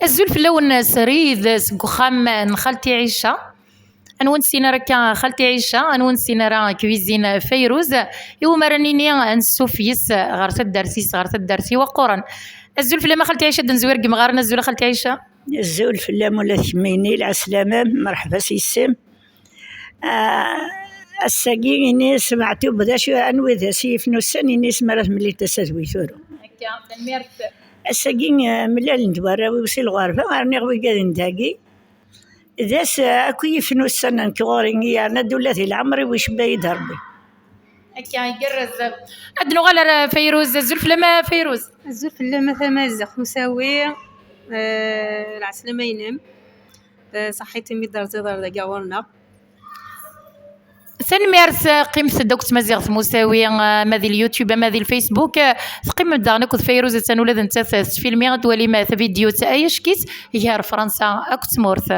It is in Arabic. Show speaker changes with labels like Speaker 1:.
Speaker 1: الزول اللون سريد سكوخام نخالتي عيشة انونسينا راك خالتي عيشة انونسينا راه كويزين فيروز يوما رانيني نسوفيس غارت الدرسيس غارت الدرسي وقران الزول ما خالتي عيشة دنزوير مغارنا الزول خالتي عيشة
Speaker 2: الزول فلام ولا ثميني العسلامة مرحبا سيسم. الساقي إني سمعتو بدا شو أنوي ذا سيف نوسان إني سمعت ملي تسوي ثورو
Speaker 1: هكا الميرت
Speaker 2: الساقي ملال ندبر ويوصل الغرفة غارني غوي قاعد نداقي ذاس أكوي في نوسان نكوريني يعني دولتي العمري وش بايد ربي
Speaker 1: هكا يقرز أدنو غالا فيروز الزول ما فيروز
Speaker 3: الزول ما ثمازخ مساوي العسلامة ينام صحيتي مي دار تضر دا قاورنا
Speaker 1: سنمارس قيمة دوك تمازيغ مساوي ماذي اليوتيوب ماذي الفيسبوك قيمة داغ نكود فيروز تنولد نتا فيلمي غدولي ما فيديو تا ايش كيس هي فرنسا اكت مورث